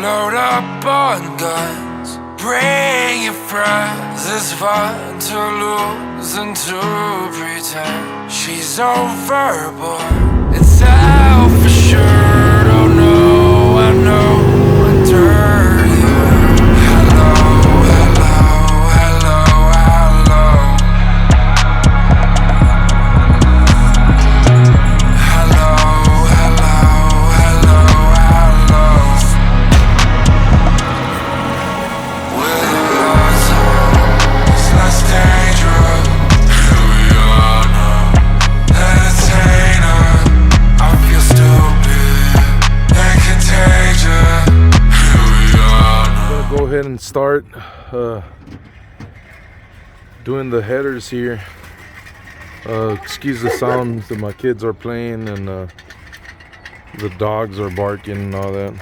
Load up on guns, bring your friends. It's fun to lose and to pretend. She's overboard, it's out for sure. Don't know, I know I'm dirty. Hello, hello, hello, hello. Hello, hello, hello, hello. With the lights on, it's less dangerous. Here we are now, entertainer. I feel stupid and contagious. Here we are now. I'm gonna go ahead and start doing the headers here. Excuse the sounds that my kids are playing and the dogs are barking and all that.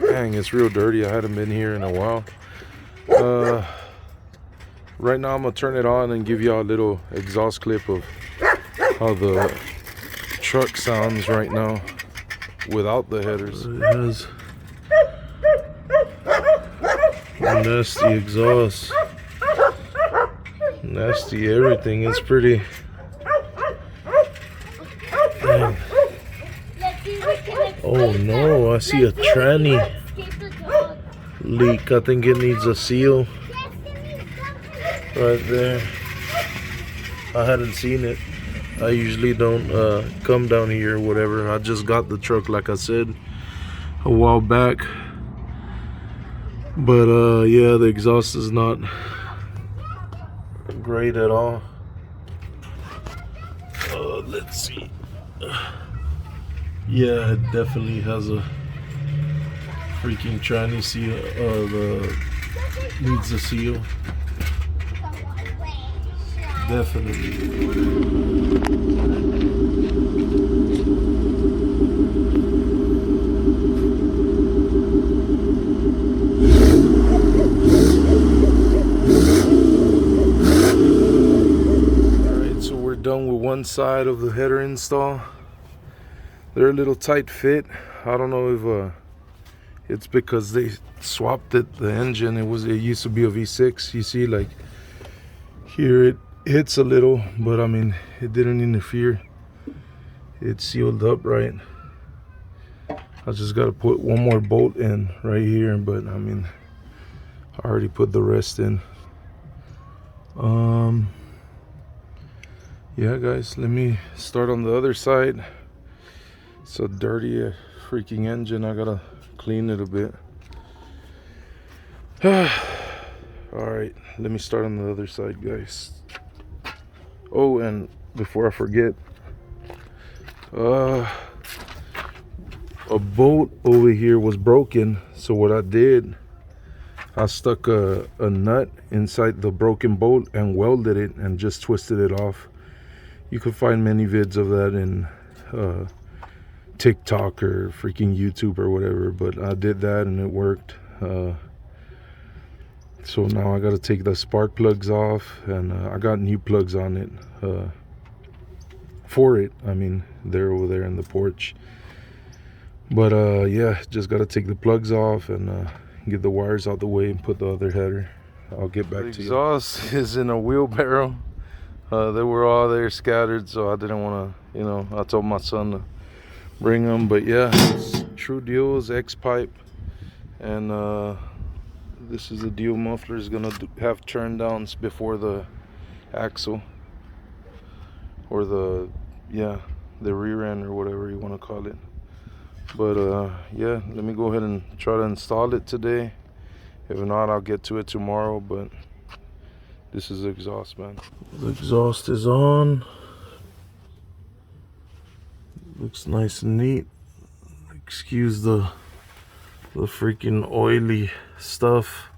Dang, it's real dirty. I hadn't been here in a while. Right now I'm gonna turn it on and give y'all a little exhaust clip of how the truck sounds right now without the headers. It has nasty exhaust, nasty everything. It's pretty. Dang. Oh no, I see a tranny leak. I think it needs a seal right there. I hadn't seen it. I usually don't come down here or whatever. I just got the truck, like I said, a while back. But yeah, the exhaust is not great at all. Let's see. Yeah, it definitely has a freaking tranny seal. Needs a seal. Definitely. Done with one side of the header install. They're a little tight fit. I don't know if it's because they swapped it, the engine. It used to be a V6. You see, like here it hits a little, but I mean it didn't interfere. It's sealed up right. I just got to put one more bolt in right here, but I mean I already put the rest in. Yeah, guys, let me start on the other side. It's a dirty freaking engine. I gotta clean it a bit. Alright, let me start on the other side, guys. Oh, and before I forget, a bolt over here was broken. So what I did, I stuck a nut inside the broken bolt and welded it and just twisted it off. You can find many vids of that in TikTok or freaking YouTube or whatever, but I did that and it worked. So now I got to take the spark plugs off, and I got new plugs on it for it. I mean, they're over there in the porch. But yeah, just got to take the plugs off and get the wires out the way and put the other header. I'll get back to you. The exhaust is in a wheelbarrow. They were all there scattered, so I didn't want to, you know, I told my son to bring them. But yeah, it's True Deal's X-pipe, and this is the deal. Muffler is gonna have turn downs before the axle, or the rear end, or whatever you want to call it. But yeah, let me go ahead and try to install it today. If not, I'll get to it tomorrow. But this is the exhaust, man. The exhaust is on. Looks nice and neat. Excuse the freaking oily stuff.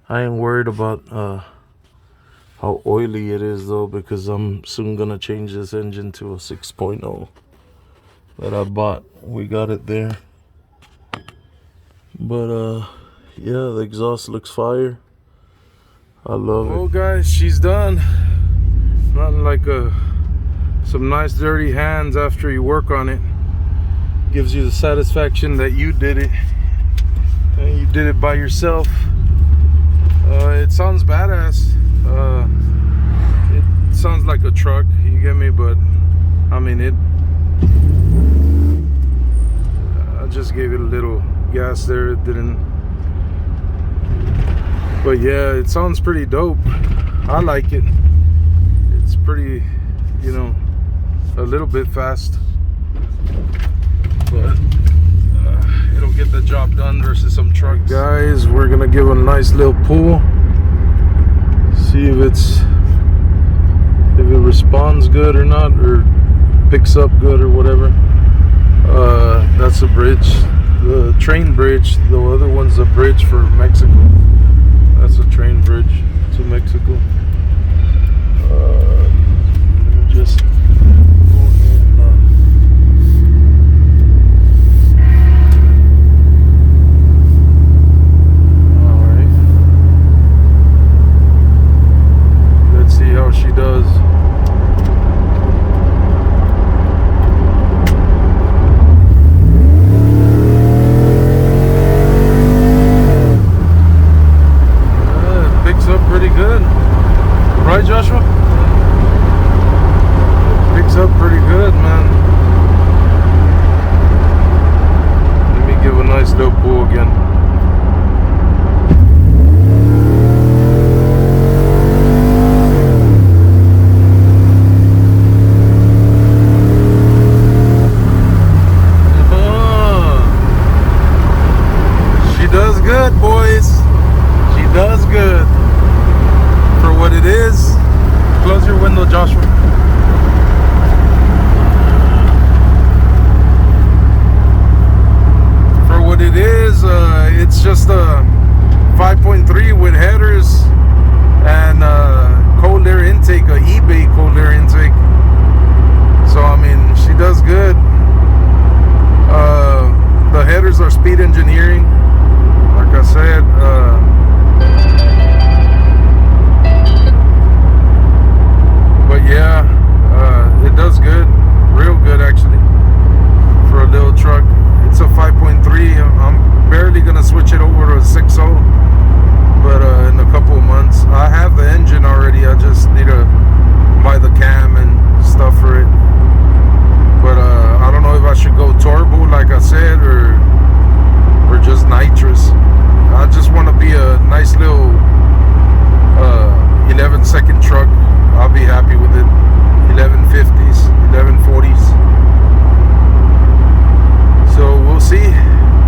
I ain't worried about how oily it is though, because I'm soon gonna change this engine to a 6.0 that I bought. We got it there. But yeah, the exhaust looks fire. I love it. Oh guys, she's done. Nothing like some nice dirty hands after you work on it. Gives you the satisfaction that you did it. did it by yourself. It sounds badass. It sounds like a truck, you get me? But I mean, I just gave it a little gas there. It didn't. But yeah, it sounds pretty dope. I like it. It's pretty, you know, a little bit fast, but it'll get the job done versus some trucks. Guys, we're gonna give a nice little pull, see if it responds good or not, or picks up good or whatever. That's a bridge, the train bridge. The other one's a bridge for Mexico. That's a train bridge to Mexico. Let me just go ahead and alright. Let's see how she does. Picks up pretty good, right, Joshua? Picks up pretty good, man. Let me give a nice little pull again. She does good, boys. She does good. For what it is. Close your window, Joshua. For what it is, it's just a 5.3 with headers and cold air intake, a eBay cold air intake. So I mean, she does good. The headers are speed engineering, like I said. But yeah, it does good, real good actually, for a little truck. It's a 5.3. I'm barely gonna switch it over to a 6.0, but in a couple of months. I have the engine already. I just need to buy the cam and stuff for it. But I don't know if I should go turbo, like I said, or just nitrous. I just want to be a nice little 11-second truck. I'll be happy with it. 1150s, 1140s. So we'll see.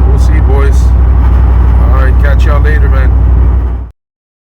We'll see, boys. All right, catch y'all later, man.